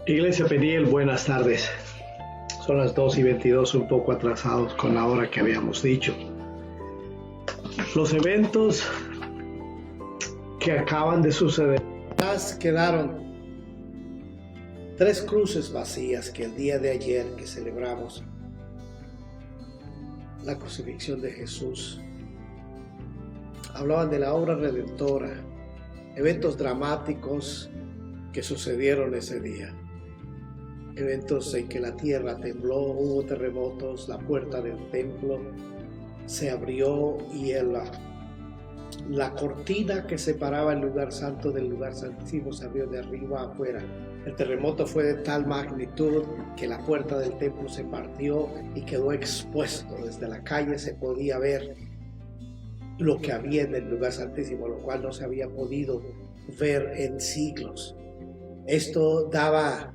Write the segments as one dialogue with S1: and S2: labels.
S1: Iglesia Peniel, buenas tardes. Son las 2:22, un poco atrasados con la hora que habíamos dicho. Los eventos que acaban de suceder. Quedaron 3 cruces vacías que el día de ayer que celebramos la crucifixión de Jesús. Hablaban de la obra redentora, eventos dramáticos que sucedieron ese día. Eventos en que la tierra tembló, hubo terremotos, la puerta del templo se abrió y la cortina que separaba el lugar santo del lugar santísimo se abrió de arriba a afuera. El terremoto fue de tal magnitud que la puerta del templo se partió y quedó expuesto. Desde la calle se podía ver lo que había en el lugar santísimo, lo cual no se había podido ver en siglos. Esto daba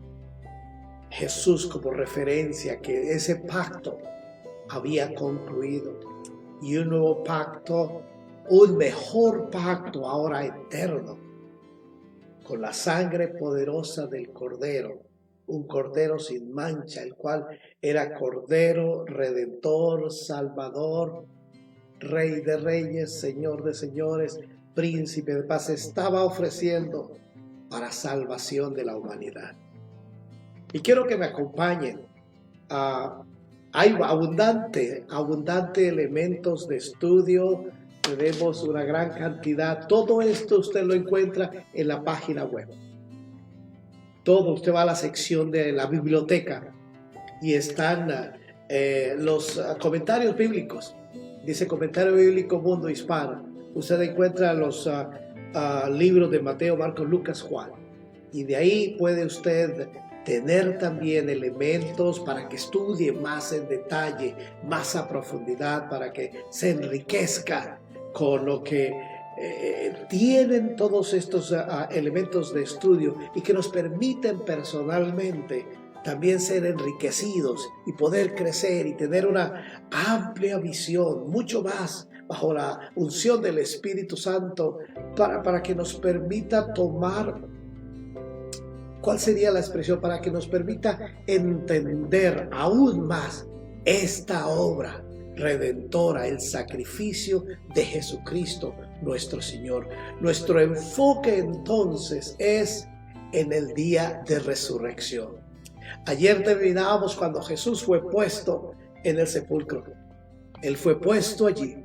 S1: Jesús como referencia que ese pacto había concluido y un nuevo pacto, un mejor pacto ahora eterno, con la sangre poderosa del Cordero, un Cordero sin mancha, el cual era Cordero, Redentor, Salvador, Rey de Reyes, Señor de Señores, Príncipe de Paz, estaba ofreciendo para salvación de la humanidad. Y quiero que me acompañen. Hay abundante elementos de estudio. Tenemos una gran cantidad. Todo esto usted lo encuentra en la página web. Todo, usted va a la sección de la biblioteca y están los comentarios bíblicos. Dice Comentario Bíblico Mundo Hispano. Usted encuentra los libros de Mateo, Marcos, Lucas, Juan. Y de ahí puede usted tener también elementos para que estudie más en detalle, más a profundidad, para que se enriquezca con lo que tienen todos estos elementos de estudio y que nos permiten personalmente también ser enriquecidos y poder crecer y tener una amplia visión, mucho más bajo la unción del Espíritu Santo, para que nos permita tomar, ¿cuál sería la expresión? Para que nos permita entender aún más esta obra redentora, el sacrificio de Jesucristo nuestro Señor. Nuestro enfoque entonces es en el día de resurrección. Ayer terminábamos cuando Jesús fue puesto en el sepulcro. Él fue puesto allí.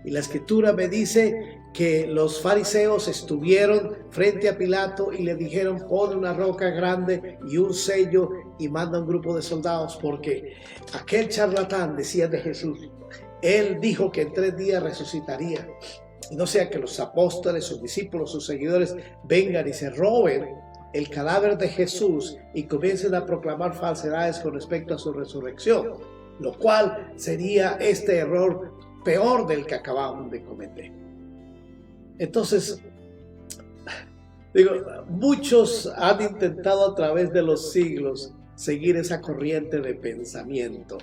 S1: Y la Escritura me dice que los fariseos estuvieron frente a Pilato y le dijeron: pon una roca grande y un sello y manda un grupo de soldados, porque aquel charlatán decía de Jesús, él dijo que en 3 días resucitaría. Y no sea que los apóstoles, sus discípulos, sus seguidores vengan y se roben el cadáver de Jesús y comiencen a proclamar falsedades con respecto a su resurrección, lo cual sería este error peor del que acabamos de cometer. Entonces, muchos han intentado a través de los siglos seguir esa corriente de pensamiento.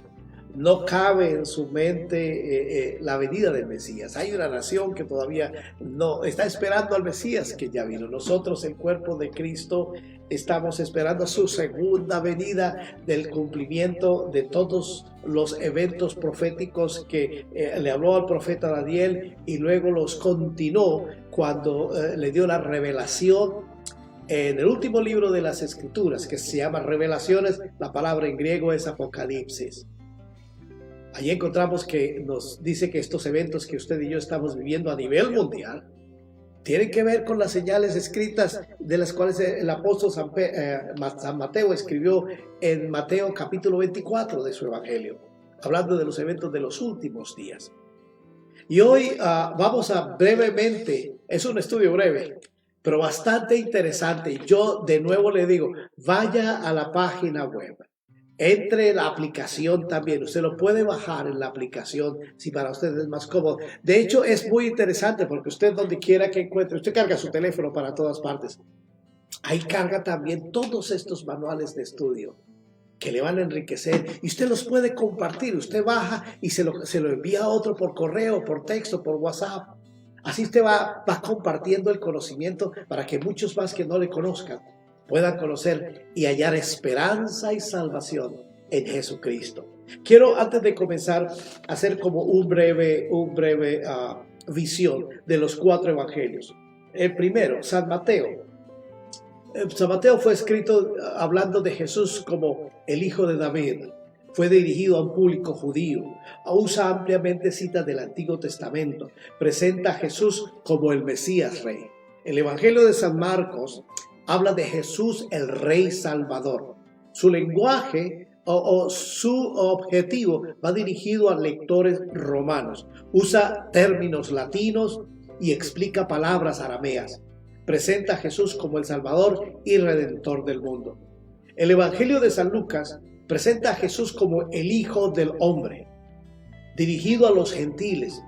S1: No cabe en su mente la venida del Mesías. Hay una nación que todavía no está esperando al Mesías que ya vino. Nosotros, el cuerpo de Cristo, estamos esperando su segunda venida, del cumplimiento de todos los eventos proféticos que le habló al profeta Daniel y luego los continuó cuando le dio la revelación en el último libro de las Escrituras, que se llama Revelaciones. La palabra en griego es Apocalipsis. Allí encontramos que nos dice que estos eventos que usted y yo estamos viviendo a nivel mundial tienen que ver con las señales escritas de las cuales el apóstol San Mateo escribió en Mateo capítulo 24 de su evangelio, hablando de los eventos de los últimos días. Y hoy vamos a brevemente, es un estudio breve, pero bastante interesante. Yo de nuevo le digo, vaya a la página web. Entre la aplicación también, usted lo puede bajar en la aplicación si para usted es más cómodo. De hecho, es muy interesante porque usted donde quiera que encuentre, usted carga su teléfono para todas partes. Ahí carga también todos estos manuales de estudio que le van a enriquecer y usted los puede compartir. Usted baja y se lo envía a otro por correo, por texto, por WhatsApp. Así usted va compartiendo el conocimiento para que muchos más que no le conozcan puedan conocer y hallar esperanza y salvación en Jesucristo. Quiero, antes de comenzar, hacer como un breve visión de los 4 evangelios. El primero, San Mateo. San Mateo fue escrito hablando de Jesús como el hijo de David. Fue dirigido a un público judío. Usa ampliamente citas del Antiguo Testamento. Presenta a Jesús como el Mesías Rey. El Evangelio de San Marcos habla de Jesús el Rey Salvador. Su lenguaje o su objetivo va dirigido a lectores romanos. Usa términos latinos y explica palabras arameas. Presenta a Jesús como el Salvador y Redentor del mundo. El Evangelio de San Lucas presenta a Jesús como el Hijo del Hombre, dirigido a los gentiles.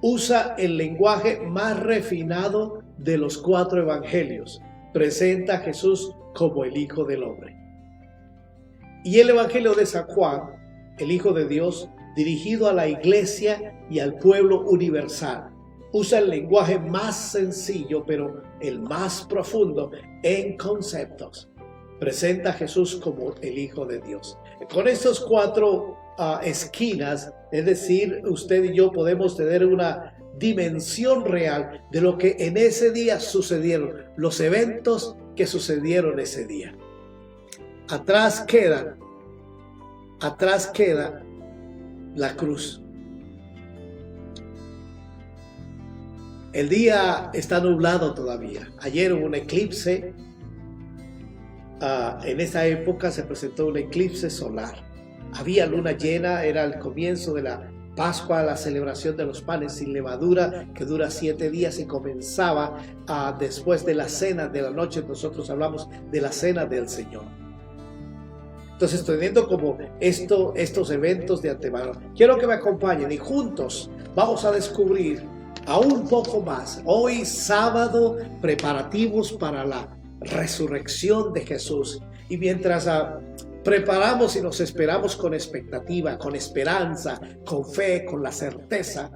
S1: Usa el lenguaje más refinado de los 4 evangelios. Presenta a Jesús como el Hijo del Hombre. Y el Evangelio de San Juan, el Hijo de Dios, dirigido a la iglesia y al pueblo universal. Usa el lenguaje más sencillo, pero el más profundo en conceptos. Presenta a Jesús como el Hijo de Dios. Con estos 4 esquinas, es decir, usted y yo podemos tener una dimensión real de lo que en ese día sucedieron, los eventos que sucedieron ese día. Atrás queda la cruz. El día está nublado todavía. Ayer hubo un eclipse. En esa época se presentó un eclipse solar. Había luna llena, era el comienzo de la Pascua, la celebración de los panes sin levadura, que dura 7 días y comenzaba después de la cena de la noche. Nosotros hablamos de la cena del Señor. Entonces, teniendo como estos eventos de antemano, quiero que me acompañen y juntos vamos a descubrir aún un poco más. Hoy sábado, preparativos para la resurrección de Jesús. Y mientras preparamos y nos esperamos con expectativa, con esperanza, con fe, con la certeza,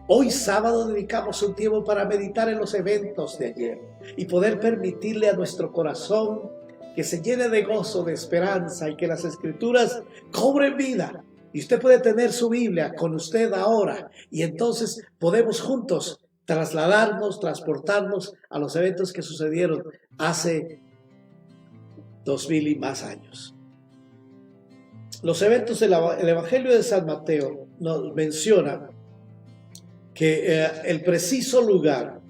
S1: hoy sábado dedicamos un tiempo para meditar en los eventos de ayer y poder permitirle a nuestro corazón que se llene de gozo, de esperanza y que las Escrituras cobren vida. Y usted puede tener su Biblia con usted ahora y entonces podemos juntos transportarnos a los eventos que sucedieron hace 2000 y más años. Los eventos del Evangelio de San Mateo nos menciona que el preciso lugar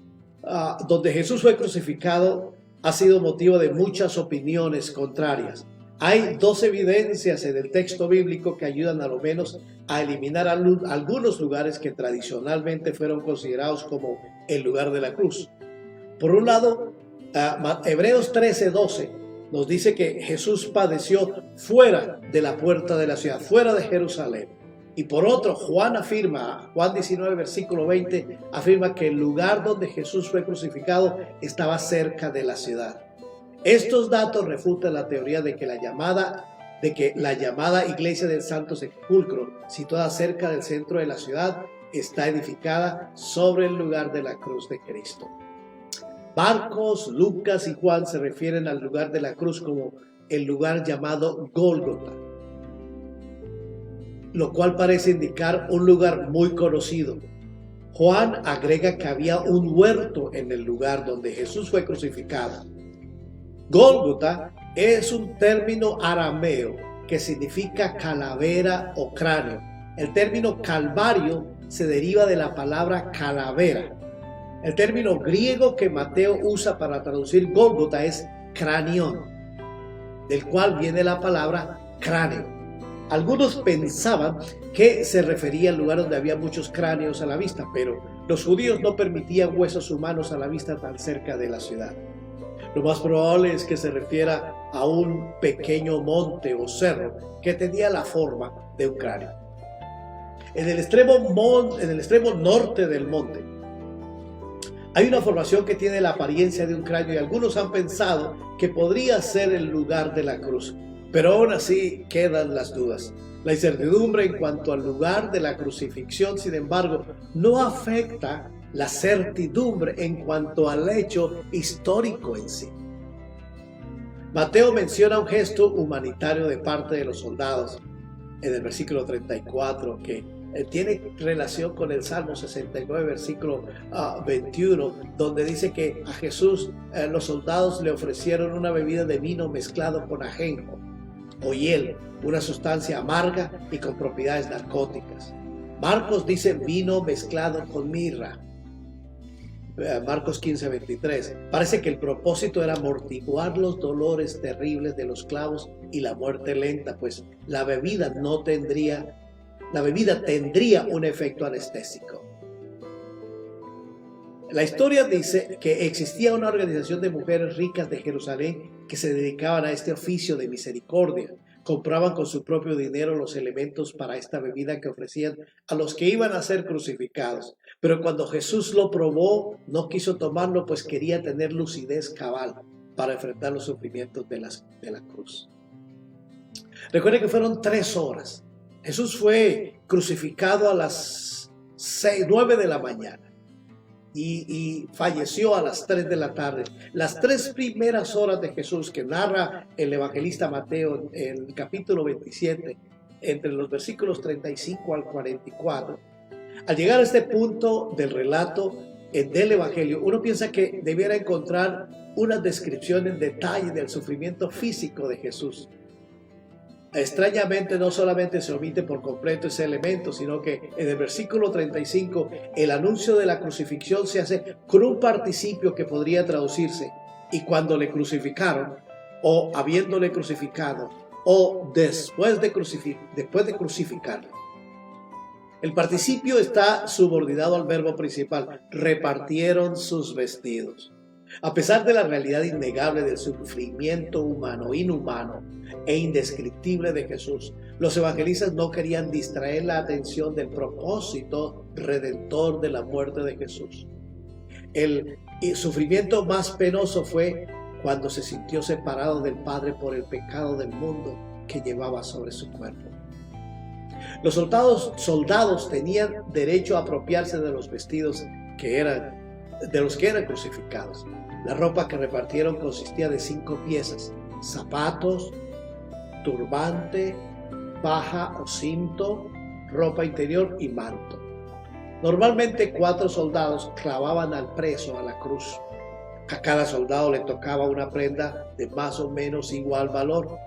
S1: donde Jesús fue crucificado ha sido motivo de muchas opiniones contrarias. Hay 2 evidencias en el texto bíblico que ayudan a lo menos a eliminar algunos lugares que tradicionalmente fueron considerados como el lugar de la cruz. Por un lado, Hebreos 13:12 nos dice que Jesús padeció fuera de la puerta de la ciudad, fuera de Jerusalén. Y por otro, Juan 19, versículo 20, afirma que el lugar donde Jesús fue crucificado estaba cerca de la ciudad. Estos datos refutan la teoría de que la llamada Iglesia del Santo Sepulcro, situada cerca del centro de la ciudad, está edificada sobre el lugar de la cruz de Cristo. Marcos, Lucas y Juan se refieren al lugar de la cruz como el lugar llamado Gólgota, lo cual parece indicar un lugar muy conocido. Juan agrega que había un huerto en el lugar donde Jesús fue crucificado. Gólgota es un término arameo que significa calavera o cráneo. El término calvario se deriva de la palabra calavera. El término griego que Mateo usa para traducir Gólgota es cranión, del cual viene la palabra cráneo. Algunos pensaban que se refería al lugar donde había muchos cráneos a la vista, pero los judíos no permitían huesos humanos a la vista tan cerca de la ciudad. Lo más probable es que se refiera a un pequeño monte o cerro que tenía la forma de un cráneo. En el extremo norte del monte hay una formación que tiene la apariencia de un cráneo y algunos han pensado que podría ser el lugar de la cruz. Pero aún así quedan las dudas. La incertidumbre en cuanto al lugar de la crucifixión, sin embargo, no afecta la certidumbre en cuanto al hecho histórico en sí. Mateo menciona un gesto humanitario de parte de los soldados en el versículo 34 que tiene relación con el Salmo 69, versículo 21, donde dice que a Jesús los soldados le ofrecieron una bebida de vino mezclado con ajenjo o hiel, una sustancia amarga y con propiedades narcóticas. Marcos dice vino mezclado con mirra. Marcos 15, 23. Parece que el propósito era amortiguar los dolores terribles de los clavos y la muerte lenta, pues la bebida tendría un efecto anestésico. La historia dice que existía una organización de mujeres ricas de Jerusalén que se dedicaban a este oficio de misericordia. Compraban con su propio dinero los elementos para esta bebida que ofrecían a los que iban a ser crucificados. Pero cuando Jesús lo probó, no quiso tomarlo, pues quería tener lucidez cabal para enfrentar los sufrimientos de la cruz. Recuerden que fueron 3 horas. Jesús fue crucificado a las 9 de la mañana y falleció a las 3 de la tarde. Las 3 primeras horas de Jesús que narra el evangelista Mateo en el capítulo 27, entre los versículos 35 al 44, al llegar a este punto del relato del evangelio, uno piensa que debiera encontrar unas descripciones en detalle del sufrimiento físico de Jesús. Extrañamente no solamente se omite por completo ese elemento, sino que en el versículo 35 el anuncio de la crucifixión se hace con un participio que podría traducirse y cuando le crucificaron, o habiéndole crucificado, o después de crucificarlo. El participio está subordinado al verbo principal, repartieron sus vestidos. A pesar de la realidad innegable del sufrimiento humano, inhumano e indescriptible de Jesús, los evangelistas no querían distraer la atención del propósito redentor de la muerte de Jesús. El sufrimiento más penoso fue cuando se sintió separado del Padre por el pecado del mundo que llevaba sobre su cuerpo. Los soldados tenían derecho a apropiarse de los vestidos de los que eran crucificados. La ropa que repartieron consistía de 5 piezas: zapatos, turbante, faja o cinto, ropa interior y manto. Normalmente 4 soldados clavaban al preso a la cruz. A cada soldado le tocaba una prenda de más o menos igual valor,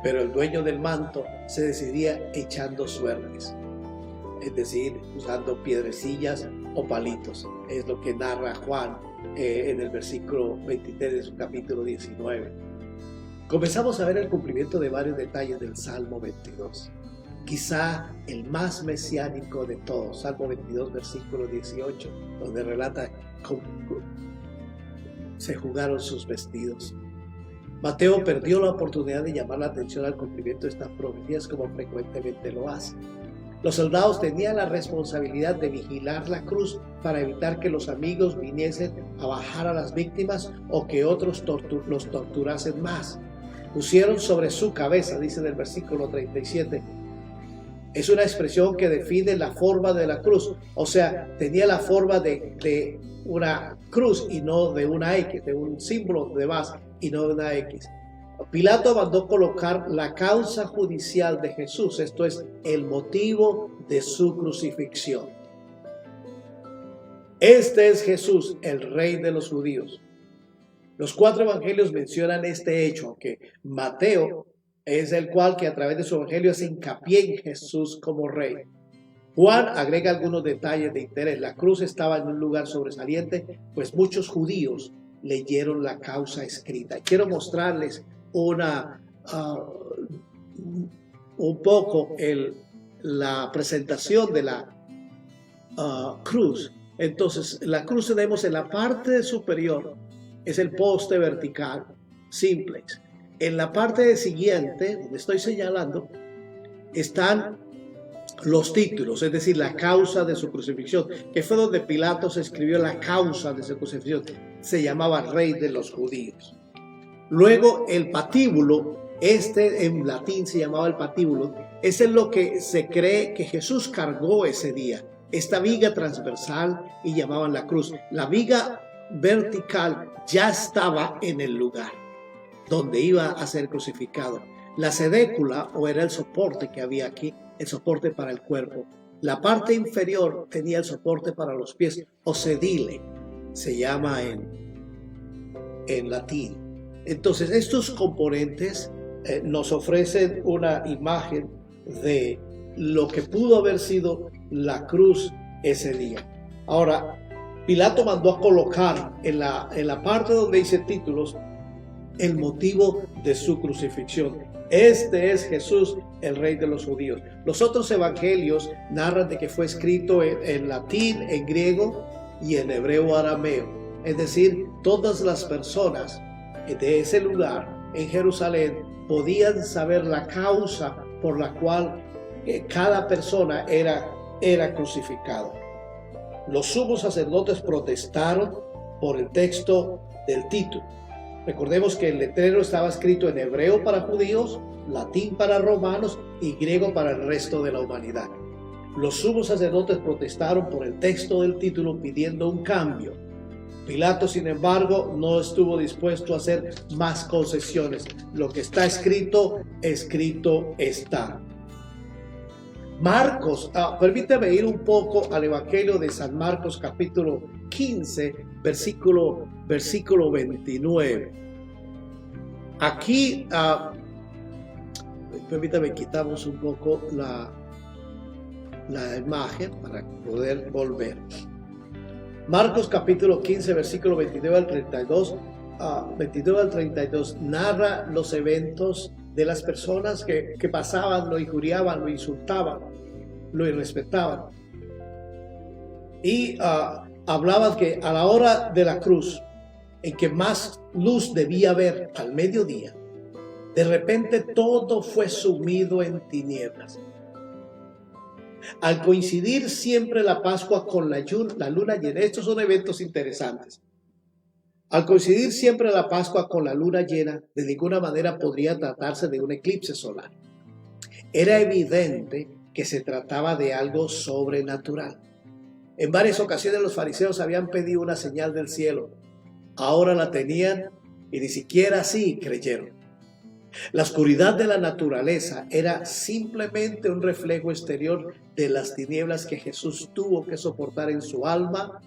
S1: pero el dueño del manto se decidía echando suertes, es decir, usando piedrecillas o palitos. Es lo que narra Juan en el versículo 23 de su capítulo 19. Comenzamos a ver el cumplimiento de varios detalles del Salmo 22. Quizá el más mesiánico de todos, Salmo 22, versículo 18, donde relata cómo se jugaron sus vestidos. Mateo perdió la oportunidad de llamar la atención al cumplimiento de estas profecías como frecuentemente lo hace. Los soldados tenían la responsabilidad de vigilar la cruz para evitar que los amigos viniesen a bajar a las víctimas o que otros los torturasen más. Pusieron sobre su cabeza, dice en el versículo 37. Es una expresión que define la forma de la cruz. O sea, tenía la forma de una cruz y no de una X, de un símbolo de más y no de una X. Pilato mandó colocar la causa judicial de Jesús, esto es, el motivo de su crucifixión. Este es Jesús, el Rey de los judíos. Los 4 evangelios mencionan este hecho, aunque Mateo es el cual que a través de su evangelio hace hincapié en Jesús como Rey. Juan agrega algunos detalles de interés. La cruz estaba en un lugar sobresaliente, pues muchos judíos leyeron la causa escrita. Quiero mostrarles un poco la presentación de la cruz. Entonces, la cruz tenemos en la parte superior, es el poste vertical, simplex. En la parte siguiente, donde estoy señalando, están los títulos, es decir, la causa de su crucifixión, que fue donde Pilato se escribió la causa de su crucifixión. Se llamaba Rey de los Judíos. Luego el patíbulo, en latín se llamaba el patíbulo, es en lo que se cree que Jesús cargó ese día. Esta viga transversal y llamaban la cruz. La viga vertical ya estaba en el lugar. donde iba a ser crucificado. La sedécula, o era el soporte que había aquí, el soporte para el cuerpo. La parte inferior tenía el soporte para los pies, o sedile, se llama en latín. Entonces, estos componentes nos ofrecen una imagen de lo que pudo haber sido la cruz ese día. Ahora, Pilato mandó a colocar en la parte donde dice títulos el motivo de su crucifixión. Este es Jesús, el Rey de los judíos. Los otros evangelios narran de que fue escrito en latín, en griego y en hebreo arameo. Es decir, todas las personas de ese lugar en Jerusalén podían saber la causa por la cual cada persona era crucificado. Los sumos sacerdotes protestaron por el texto del título. Recordemos que el letrero estaba escrito en hebreo para judíos, latín para romanos y griego para el resto de la humanidad. Los sumos sacerdotes protestaron por el texto del título pidiendo un cambio. Pilato, sin embargo, no estuvo dispuesto a hacer más concesiones. Lo que está escrito, escrito está. Marcos, permíteme ir un poco al Evangelio de San Marcos, capítulo 15, versículo 29. Aquí, permítame, quitamos un poco la imagen para poder volver. Marcos capítulo 15, versículo 29 al 32, narra los eventos de las personas que pasaban, lo injuriaban, lo insultaban, lo irrespetaban. Y hablaban que a la hora de la cruz, en que más luz debía haber, al mediodía, de repente todo fue sumido en tinieblas. Al coincidir siempre la Pascua con la luna llena, estos son eventos interesantes. Al coincidir siempre la Pascua con la luna llena, de ninguna manera podría tratarse de un eclipse solar. Era evidente que se trataba de algo sobrenatural. En varias ocasiones los fariseos habían pedido una señal del cielo. Ahora la tenían y ni siquiera así creyeron. La oscuridad de la naturaleza era simplemente un reflejo exterior de las tinieblas que Jesús tuvo que soportar en su alma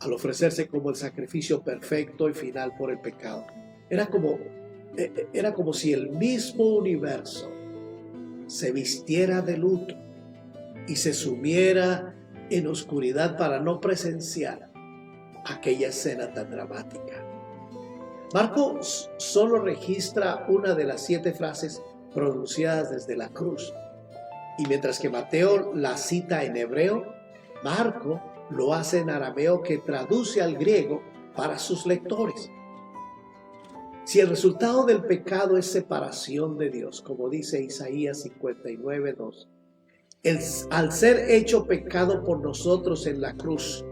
S1: al ofrecerse como el sacrificio perfecto y final por el pecado. Era como si el mismo universo se vistiera de luto y se sumiera en oscuridad para no presenciar aquella escena tan dramática. Marcos solo registra una de las 7 frases pronunciadas desde la cruz, y mientras que Mateo la cita en hebreo, Marco lo hace en arameo, que traduce al griego para sus lectores. Si el resultado del pecado es separación de Dios, como dice Isaías 59:2, al ser hecho pecado por nosotros en la cruz,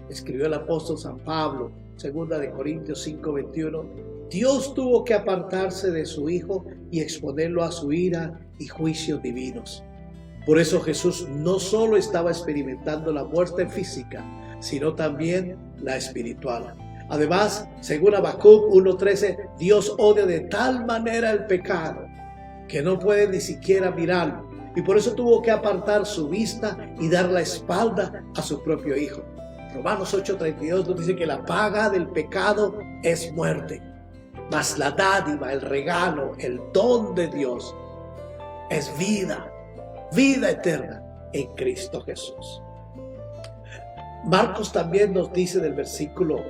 S1: escribió el apóstol San Pablo, 2 de Corintios 5:21, Dios tuvo que apartarse de su Hijo y exponerlo a su ira y juicios divinos. Por eso Jesús no solo estaba experimentando la muerte física, sino también la espiritual. Además, según Habacuc 1:13, Dios odia de tal manera el pecado que no puede ni siquiera mirarlo, y por eso tuvo que apartar su vista y dar la espalda a su propio Hijo. Romanos 8:32 nos dice que la paga del pecado es muerte, mas la dádiva, el regalo, el don de Dios es vida eterna en Cristo Jesús. Marcos también nos dice del versículo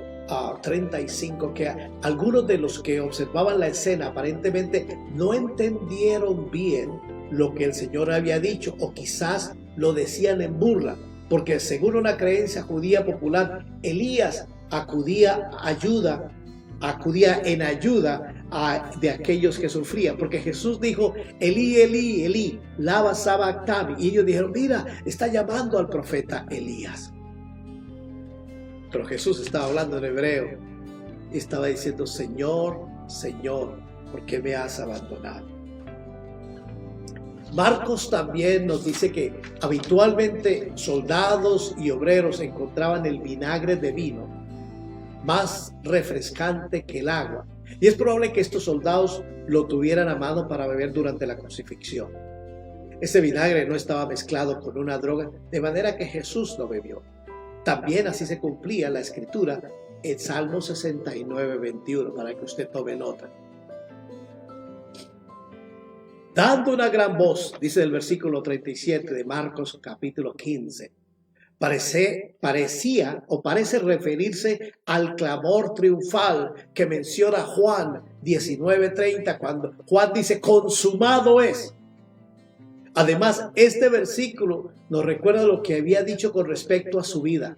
S1: 35 que algunos de los que observaban la escena aparentemente no entendieron bien lo que el Señor había dicho, o quizás lo decían en burla, porque según una creencia judía popular, Elías acudía en ayuda de aquellos que sufrían, porque Jesús dijo, Elí, Elí, Elí, lama sabactani, y ellos dijeron, mira, está llamando al profeta Elías. Pero Jesús estaba hablando en hebreo y estaba diciendo, Señor, Señor, ¿por qué me has abandonado? Marcos también nos dice que habitualmente soldados y obreros encontraban el vinagre de vino más refrescante que el agua, Y es probable que estos soldados lo tuvieran a mano para beber durante la crucifixión. Ese vinagre no estaba mezclado con una droga, de manera que Jesús lo bebió. También así se cumplía la escritura en Salmo 69, 21, para que usted tome nota. Dando una gran voz, dice el versículo 37 de Marcos capítulo 15, parece referirse al clamor triunfal que menciona Juan 19:30, cuando Juan dice, consumado es. Además, este versículo nos recuerda lo que había dicho con respecto a su vida.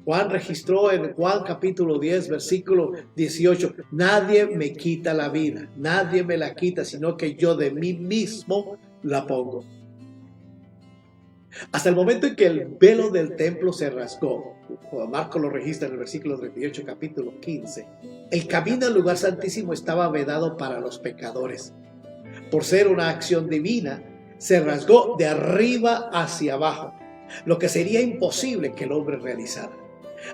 S1: Juan registró en Juan capítulo 10, versículo 18, nadie me quita la vida, nadie me la quita, sino que yo de mí mismo la pongo. Hasta el momento en que el velo del templo se rasgó, Marcos lo registra en el versículo 38, capítulo 15, el camino al lugar santísimo estaba vedado para los pecadores. Por ser una acción divina, se rasgó de arriba hacia abajo, lo que sería imposible que el hombre realizara.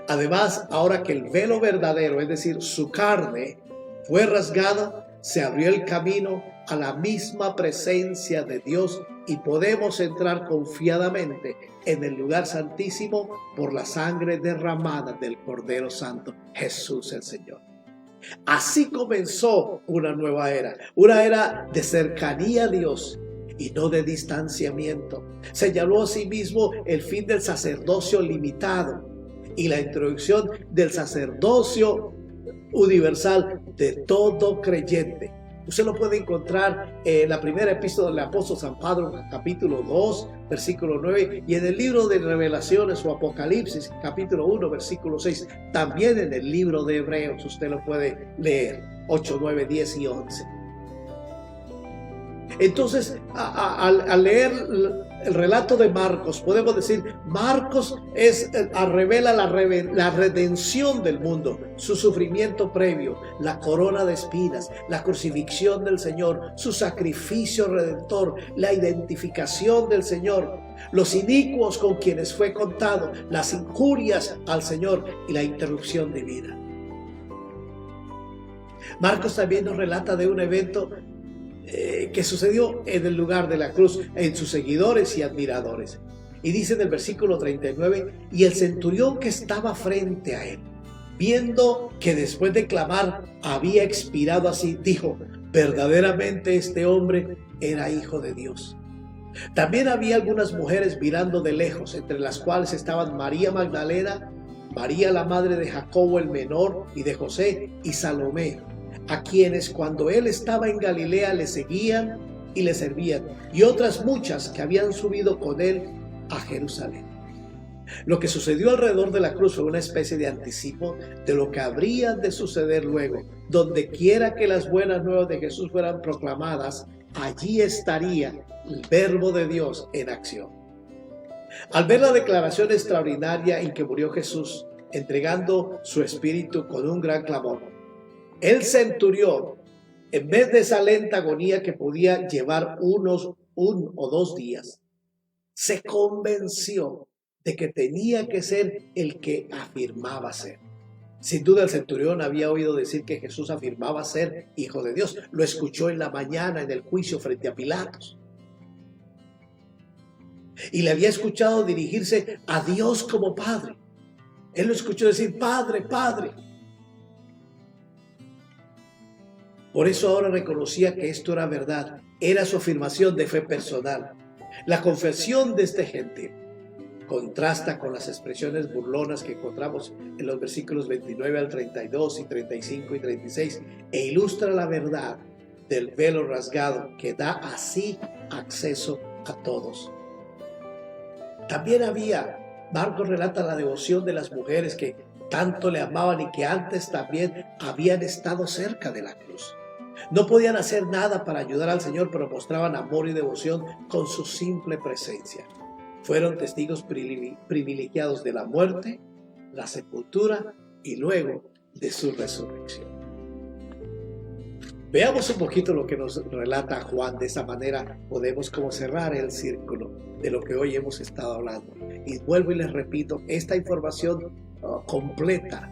S1: Además, ahora que el velo verdadero, es decir, su carne, fue rasgado, se abrió el camino a la misma presencia de Dios y podemos entrar confiadamente en el lugar santísimo por la sangre derramada del Cordero Santo, Jesús el Señor. Así comenzó una nueva era, una era de cercanía a Dios y no de distanciamiento. Señaló a sí mismo el fin del sacerdocio limitado y la introducción del sacerdocio universal de todo creyente. Usted lo puede encontrar en la primera epístola del apóstol San Pedro, capítulo 2, versículo 9, y en el libro de Revelaciones o Apocalipsis, capítulo 1, versículo 6. También en el libro de Hebreos, usted lo puede leer, 8, 9, 10 y 11. Entonces, al leer el relato de Marcos, podemos decir, Marcos revela la redención del mundo, su sufrimiento previo, la corona de espinas, la crucifixión del Señor, su sacrificio redentor, la identificación del Señor, los inicuos con quienes fue contado, las injurias al Señor y la interrupción divina. Marcos también nos relata de un evento que sucedió en el lugar de la cruz, en sus seguidores y admiradores. Y dice en el versículo 39, y el centurión que estaba frente a él, viendo que después de clamar había expirado así, dijo, verdaderamente este hombre era hijo de Dios. También había algunas mujeres mirando de lejos, entre las cuales estaban María Magdalena, María la madre de Jacobo el menor y de José, y Salomé, a quienes cuando él estaba en Galilea le seguían y le servían, y otras muchas que habían subido con él a Jerusalén. Lo que sucedió alrededor de la cruz fue una especie de anticipo de lo que habría de suceder luego. Donde quiera que las buenas nuevas de Jesús fueran proclamadas, allí estaría el Verbo de Dios en acción. Al ver la declaración extraordinaria en que murió Jesús, entregando su espíritu con un gran clamor, el centurión, en vez de esa lenta agonía que podía llevar un o dos días, se convenció de que tenía que ser el que afirmaba ser. Sin duda el centurión había oído decir que Jesús afirmaba ser hijo de Dios. Lo escuchó en la mañana en el juicio frente a Pilatos. Y le había escuchado dirigirse a Dios como Padre. Él lo escuchó decir, Padre, Padre. Por eso ahora reconocía que esto era verdad. Era su afirmación de fe personal. La confesión de este gentil contrasta con las expresiones burlonas que encontramos en los versículos 29 al 32 y 35 y 36 e ilustra la verdad del velo rasgado que da así acceso a todos. También Marcos relata la devoción de las mujeres que tanto le amaban y que antes también habían estado cerca de la cruz. No podían hacer nada para ayudar al Señor, pero mostraban amor y devoción con su simple presencia. Fueron testigos privilegiados de la muerte, la sepultura y luego de su resurrección. Veamos un poquito lo que nos relata Juan. De esa manera podemos como cerrar el círculo de lo que hoy hemos estado hablando. Y vuelvo y les repito, esta información completa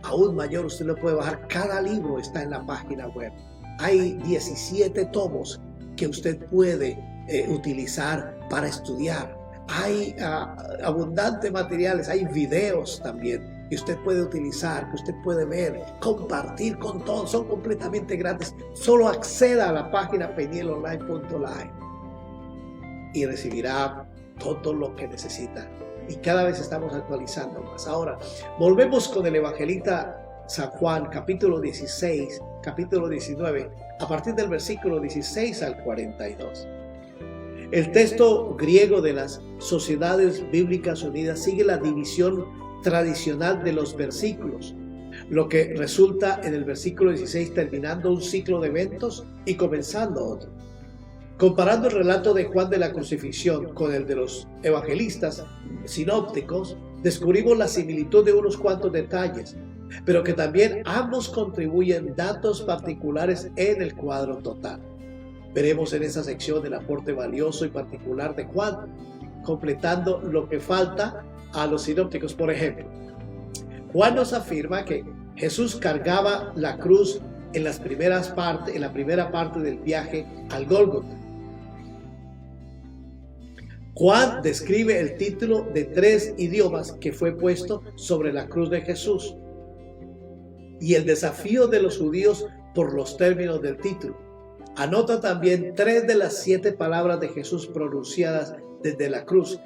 S1: aún mayor, usted lo puede bajar. Cada libro está en la página web. Hay 17 tomos que usted puede utilizar para estudiar. Hay abundantes materiales, hay videos también que usted puede utilizar, que usted puede ver, compartir con todos. Son completamente gratis. Solo acceda a la página penielonline.live y recibirá todo lo que necesita. Y cada vez estamos actualizando más. Ahora, volvemos con el evangelista San Juan, capítulo 16, capítulo 19, a partir del versículo 16 al 42. El texto griego de las Sociedades Bíblicas Unidas sigue la división tradicional de los versículos, lo que resulta en el versículo 16 terminando un ciclo de eventos y comenzando otro. Comparando el relato de Juan de la crucifixión con el de los evangelistas sinópticos, descubrimos la similitud de unos cuantos detalles, pero que también ambos contribuyen datos particulares en el cuadro total. Veremos en esa sección el aporte valioso y particular de Juan, completando lo que falta a los sinópticos. Por ejemplo, Juan nos afirma que Jesús cargaba la cruz en la primera parte del viaje al Gólgota. Juan describe el título de 3 idiomas que fue puesto sobre la cruz de Jesús y el desafío de los judíos por los términos del título. Anota también 3 de las 7 palabras de Jesús pronunciadas desde la cruz.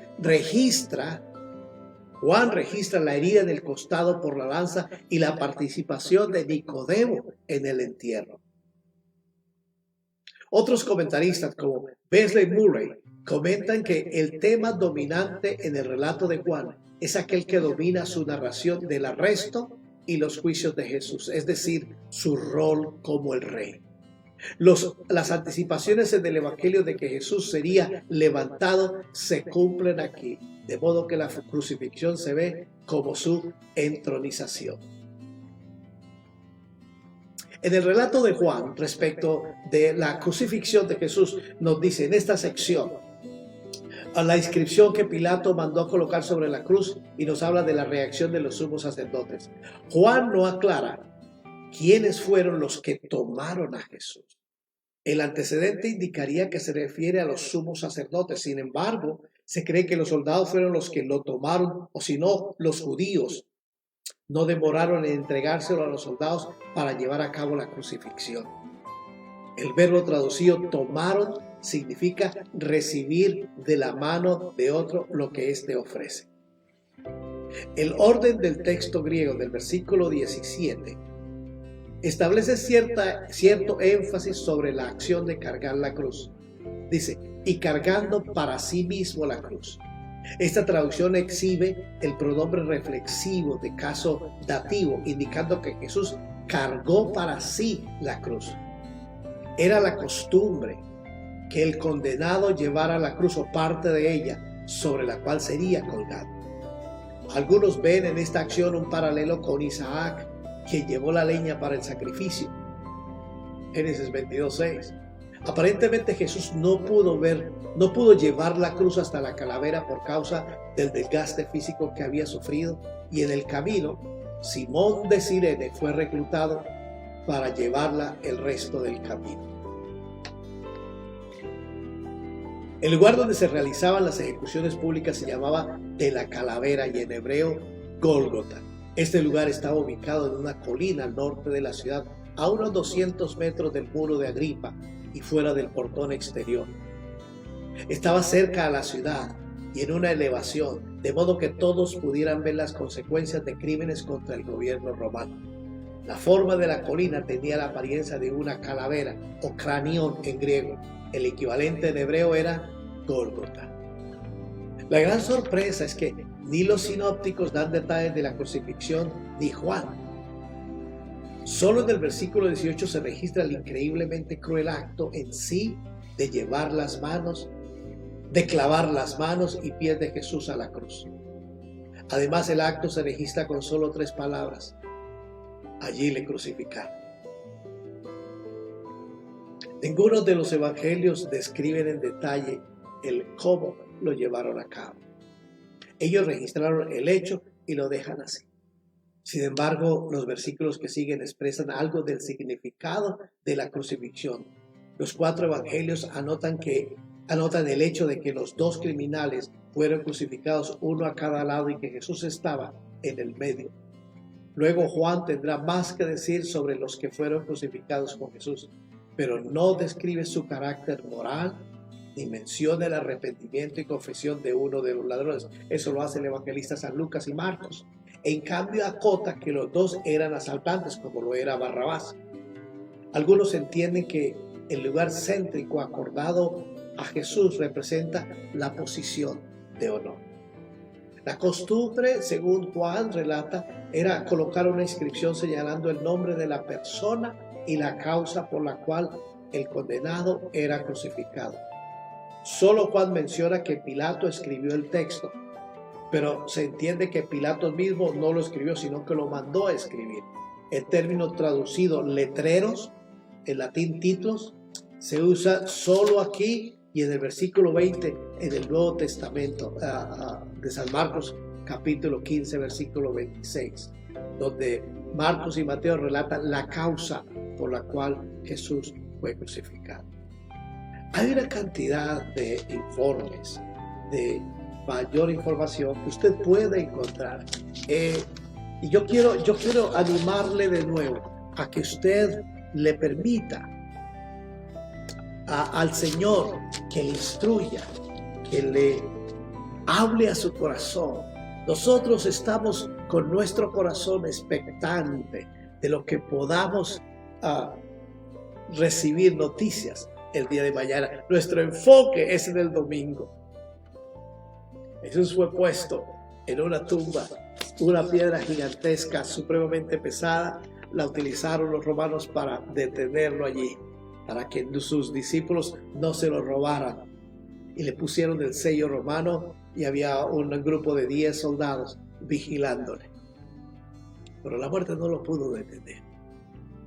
S1: Juan registra la herida en el costado por la lanza y la participación de Nicodemo en el entierro. Otros comentaristas como Wesley Murray comentan que el tema dominante en el relato de Juan es aquel que domina su narración del arresto y los juicios de Jesús, es decir, su rol como el rey. Las anticipaciones en el Evangelio de que Jesús sería levantado se cumplen aquí, de modo que la crucifixión se ve como su entronización. En el relato de Juan respecto de la crucifixión de Jesús nos dice en esta sección a la inscripción que Pilato mandó a colocar sobre la cruz y nos habla de la reacción de los sumos sacerdotes. Juan no aclara quiénes fueron los que tomaron a Jesús. El antecedente indicaría que se refiere a los sumos sacerdotes. Sin embargo, se cree que los soldados fueron los que lo tomaron, o si no, los judíos no demoraron en entregárselo a los soldados para llevar a cabo la crucifixión. El verbo traducido tomaron significa recibir de la mano de otro lo que éste ofrece. El orden del texto griego del versículo 17 establece cierto énfasis sobre la acción de cargar la cruz. Dice, y cargando para sí mismo la cruz. Esta traducción exhibe el pronombre reflexivo de caso dativo, indicando que Jesús cargó para sí la cruz. Era la costumbre que el condenado llevara la cruz o parte de ella sobre la cual sería colgado. Algunos ven en esta acción un paralelo con Isaac, quien llevó la leña para el sacrificio. Génesis 22:6. Aparentemente Jesús no pudo llevar la cruz hasta la calavera por causa del desgaste físico que había sufrido, y en el camino Simón de Cirene fue reclutado para llevarla el resto del camino. El lugar donde se realizaban las ejecuciones públicas se llamaba de la calavera y en hebreo Gólgota. Este lugar estaba ubicado en una colina al norte de la ciudad, a unos 200 metros del muro de Agripa y fuera del portón exterior. Estaba cerca a la ciudad y en una elevación, de modo que todos pudieran ver las consecuencias de crímenes contra el gobierno romano. La forma de la colina tenía la apariencia de una calavera o cranión en griego. El equivalente en hebreo era Gólgota. La gran sorpresa es que ni los sinópticos dan detalles de la crucifixión ni Juan. Solo en el versículo 18 se registra el increíblemente cruel acto en sí de clavar las manos y pies de Jesús a la cruz. Además, el acto se registra con solo 3 palabras: allí le crucificaron. Ninguno de los evangelios describen en detalle el cómo lo llevaron a cabo. Ellos registraron el hecho y lo dejan así. Sin embargo, los versículos que siguen expresan algo del significado de la crucifixión. Los 4 evangelios anotan el hecho de que los 2 criminales fueron crucificados uno a cada lado y que Jesús estaba en el medio. Luego Juan tendrá más que decir sobre los que fueron crucificados con Jesús, pero no describe su carácter moral ni menciona el arrepentimiento y confesión de uno de los ladrones. Eso lo hace el evangelista San Lucas y Marcos. En cambio acota que los 2 eran asaltantes, como lo era Barrabás. Algunos entienden que el lugar céntrico acordado a Jesús representa la posición de honor. La costumbre, según Juan relata, era colocar una inscripción señalando el nombre de la persona y la causa por la cual el condenado era crucificado. Solo Juan menciona que Pilato escribió el texto, pero se entiende que Pilato mismo no lo escribió, sino que lo mandó a escribir. El término traducido letreros, en latín titlos, se usa solo aquí y en el versículo 20 en el Nuevo Testamento de San Marcos, capítulo 15, versículo 26, donde Marcos y Mateo relatan la causa por la cual Jesús fue crucificado. Hay una cantidad de informes, de mayor información que usted puede encontrar. Y yo quiero animarle de nuevo a que usted le permita al Señor que le instruya, que le hable a su corazón. Nosotros estamos con nuestro corazón expectante de lo que podamos recibir noticias el día de mañana. Nuestro enfoque es en el domingo. Jesús fue puesto en una tumba, una piedra gigantesca, supremamente pesada. La utilizaron los romanos para detenerlo allí, para que sus discípulos no se lo robaran. Y le pusieron el sello romano y había un grupo de 10 soldados vigilándole. Pero la muerte no lo pudo detener.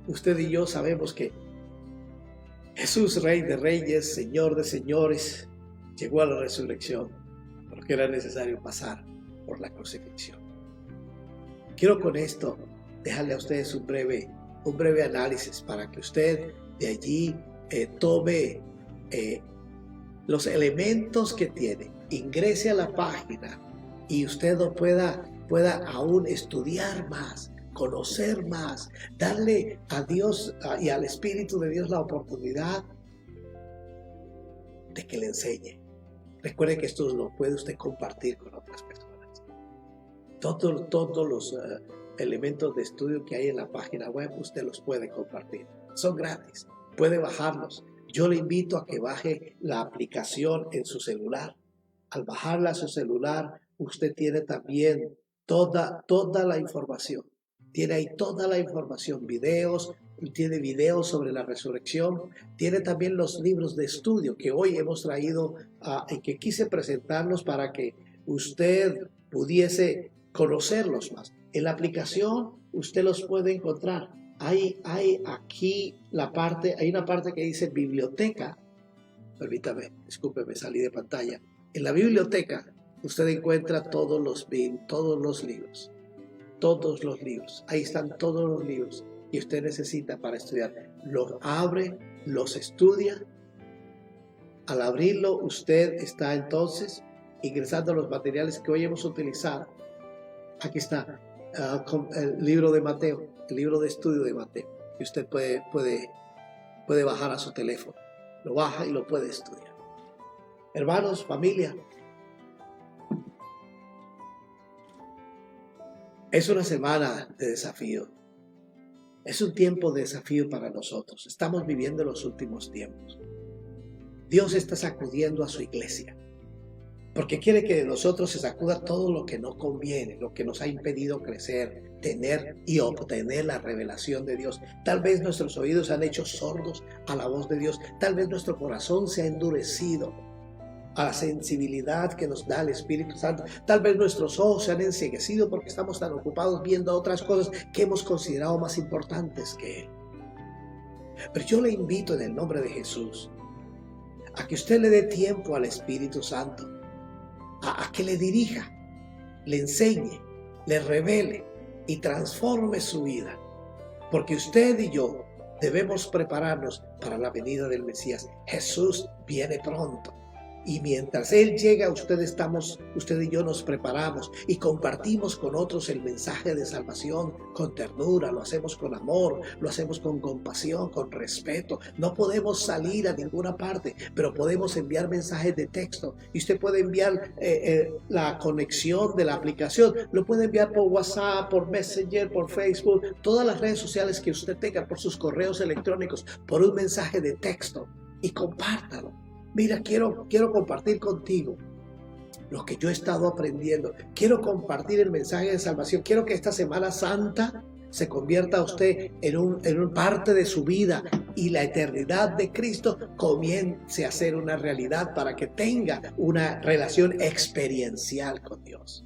S1: Usted y yo sabemos que Jesús, Rey de Reyes, Señor de Señores, llegó a la resurrección, porque era necesario pasar por la crucifixión. Quiero con esto dejarle a ustedes un breve análisis para que usted de allí tome los elementos que tiene, ingrese a la página y usted pueda aún estudiar más, conocer más, darle a Dios y al Espíritu de Dios la oportunidad de que le enseñe. Recuerde que esto lo puede usted compartir con otras personas. Todos los elementos de estudio que hay en la página web, usted los puede compartir. Son gratis, puede bajarlos. Yo le invito a que baje la aplicación en su celular. Al bajarla a su celular, usted tiene también toda la información. Tiene ahí toda la información, videos, tiene videos sobre la resurrección, tiene también los libros de estudio que hoy hemos traído y que quise presentarlos para que usted pudiese conocerlos más. En la aplicación usted los puede encontrar. Hay aquí hay una parte que dice biblioteca. Permítame, discúlpeme, salí de pantalla. En la biblioteca usted encuentra todos los libros. Todos los libros. Ahí están todos los libros que usted necesita para estudiar. Los abre, los estudia. Al abrirlo, usted está entonces ingresando a los materiales que hoy hemos utilizado. Aquí está el libro de Mateo, el libro de estudio de Mateo, que usted puede bajar a su teléfono. Lo baja y lo puede estudiar. Hermanos, familia, es una semana de desafío. Es un tiempo de desafío para nosotros. Estamos viviendo los últimos tiempos. Dios está sacudiendo a su iglesia, porque quiere que de nosotros se sacuda todo lo que no conviene, lo que nos ha impedido crecer, tener y obtener la revelación de Dios. Tal vez nuestros oídos se han hecho sordos a la voz de Dios. Tal vez nuestro corazón se ha endurecido a la sensibilidad que nos da el Espíritu Santo. Tal vez nuestros ojos se han enceguecido porque estamos tan ocupados viendo otras cosas que hemos considerado más importantes que Él. Pero yo le invito en el nombre de Jesús a que usted le dé tiempo al Espíritu Santo, a que le dirija, le enseñe, le revele, y transforme su vida. Porque usted y yo debemos prepararnos para la venida del Mesías. Jesús viene pronto. Y mientras Él llega, usted y yo nos preparamos y compartimos con otros el mensaje de salvación con ternura. Lo hacemos con amor, lo hacemos con compasión, con respeto. No podemos salir a ninguna parte, pero podemos enviar mensajes de texto. Y usted puede enviar la conexión de la aplicación. Lo puede enviar por WhatsApp, por Messenger, por Facebook, todas las redes sociales que usted tenga, por sus correos electrónicos, por un mensaje de texto. Y compártalo. Mira, quiero compartir contigo lo que yo he estado aprendiendo. Quiero compartir el mensaje de salvación. Quiero que esta Semana Santa se convierta a usted en un parte de su vida y la eternidad de Cristo comience a ser una realidad para que tenga una relación experiencial con Dios.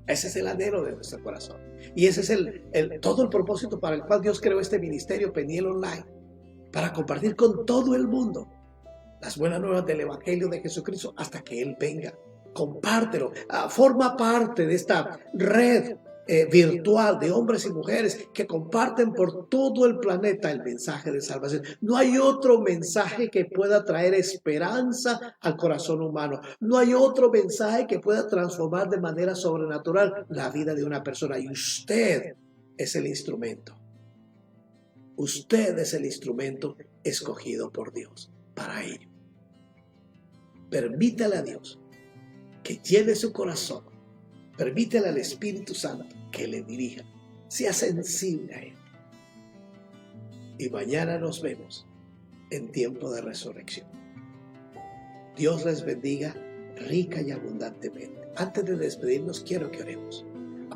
S1: Ese es el anhelo de nuestro corazón. Y ese es todo el propósito para el cual Dios creó este ministerio Peniel Online. Para compartir con todo el mundo las buenas nuevas del Evangelio de Jesucristo hasta que Él venga. Compártelo. Forma parte de esta red virtual de hombres y mujeres que comparten por todo el planeta el mensaje de salvación. No hay otro mensaje que pueda traer esperanza al corazón humano. No hay otro mensaje que pueda transformar de manera sobrenatural la vida de una persona. Y usted es el instrumento. Usted es el instrumento escogido por Dios para ello. Permítale a Dios que llene su corazón. Permítale al Espíritu Santo que le dirija. Sea sensible a Él. Y mañana nos vemos en tiempo de resurrección. Dios les bendiga rica y abundantemente. Antes de despedirnos, quiero que oremos.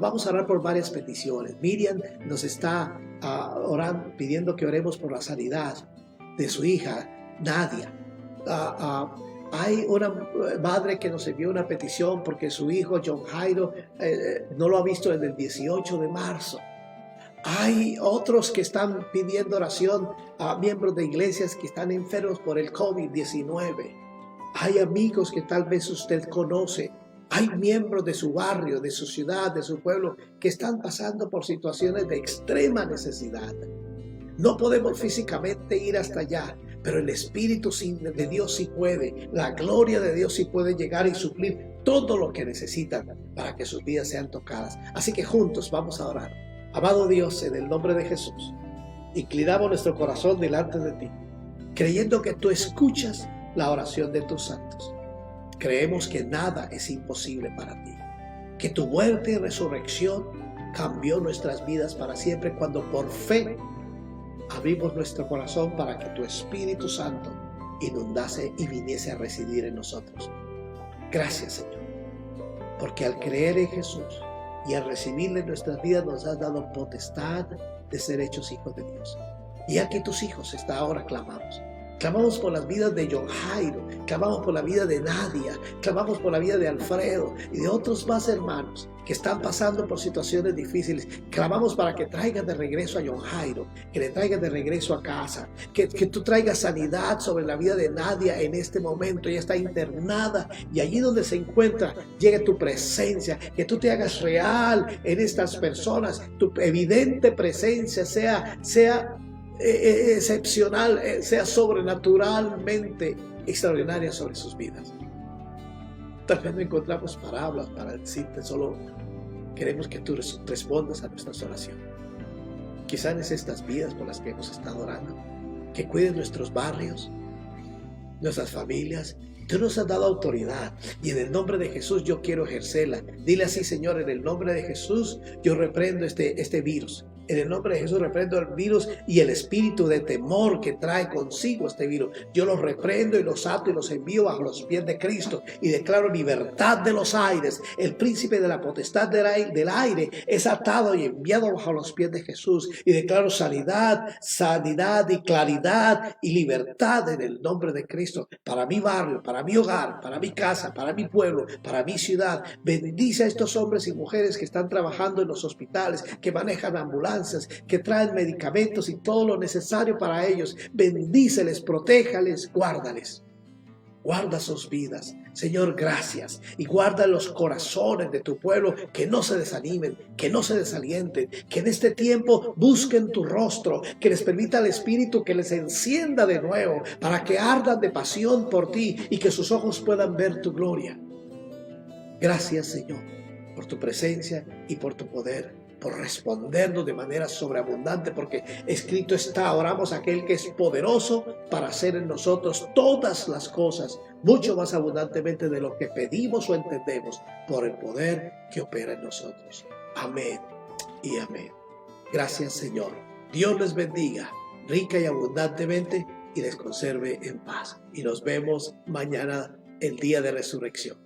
S1: Vamos a orar por varias peticiones. Miriam nos está orando, pidiendo que oremos por la sanidad de su hija, Nadia. Hay una madre que nos envió una petición porque su hijo John Jairo no lo ha visto desde el 18 de marzo. Hay otros que están pidiendo oración a miembros de iglesias que están enfermos por el COVID-19. Hay amigos que tal vez usted conoce. Hay miembros de su barrio, de su ciudad, de su pueblo que están pasando por situaciones de extrema necesidad. No podemos físicamente ir hasta allá, pero el Espíritu de Dios sí puede, la gloria de Dios sí puede llegar y suplir todo lo que necesitan para que sus vidas sean tocadas. Así que juntos vamos a orar. Amado Dios, en el nombre de Jesús, inclinamos nuestro corazón delante de ti, creyendo que tú escuchas la oración de tus santos. Creemos que nada es imposible para ti, que tu muerte y resurrección cambió nuestras vidas para siempre cuando por fe abrimos nuestro corazón para que tu Espíritu Santo inundase y viniese a residir en nosotros. Gracias, Señor, porque al creer en Jesús y al recibirle en nuestras vidas nos has dado potestad de ser hechos hijos de Dios. Y aquí tus hijos hasta ahora clamamos. Clamamos por las vidas de John Jairo, clamamos por la vida de Nadia, clamamos por la vida de Alfredo y de otros más hermanos que están pasando por situaciones difíciles. Clamamos para que traigan de regreso a John Jairo, que le traigan de regreso a casa, que tú traigas sanidad sobre la vida de Nadia en este momento. Ella está internada y allí donde se encuentra llegue tu presencia, que tú te hagas real en estas personas, tu evidente presencia sea excepcional, sea sobrenaturalmente extraordinaria sobre sus vidas. Tal vez no encontramos palabras para decirte, solo queremos que tú respondas a nuestras oraciones. Quizás es estas vidas por las que hemos estado orando, que cuiden nuestros barrios, nuestras familias. Tú nos has dado autoridad y en el nombre de Jesús yo quiero ejercerla. Dile así: Señor, en el nombre de Jesús yo reprendo este virus. En el nombre de Jesús reprendo el virus y el espíritu de temor que trae consigo este virus. Yo los reprendo y los ato y los envío bajo los pies de Cristo y declaro libertad de los aires. El príncipe de la potestad del aire es atado y enviado bajo los pies de Jesús y declaro sanidad y claridad y libertad en el nombre de Cristo para mi barrio, para mi hogar, para mi casa, para mi pueblo, para mi ciudad. Bendice a estos hombres y mujeres que están trabajando en los hospitales, que manejan ambulancias, que traen medicamentos y todo lo necesario para ellos. Bendíceles, protéjales, guárdales. Guarda sus vidas, Señor, gracias. Y guarda los corazones de tu pueblo, que no se desanimen, que no se desalienten, que en este tiempo busquen tu rostro, que les permita el Espíritu que les encienda de nuevo, para que ardan de pasión por ti y que sus ojos puedan ver tu gloria. Gracias, Señor, por tu presencia y por tu poder, por respondernos de manera sobreabundante, porque escrito está: oramos a aquel que es poderoso para hacer en nosotros todas las cosas, mucho más abundantemente de lo que pedimos o entendemos, por el poder que opera en nosotros. Amén y amén. Gracias, Señor. Dios les bendiga rica y abundantemente y les conserve en paz. Y nos vemos mañana, el día de resurrección.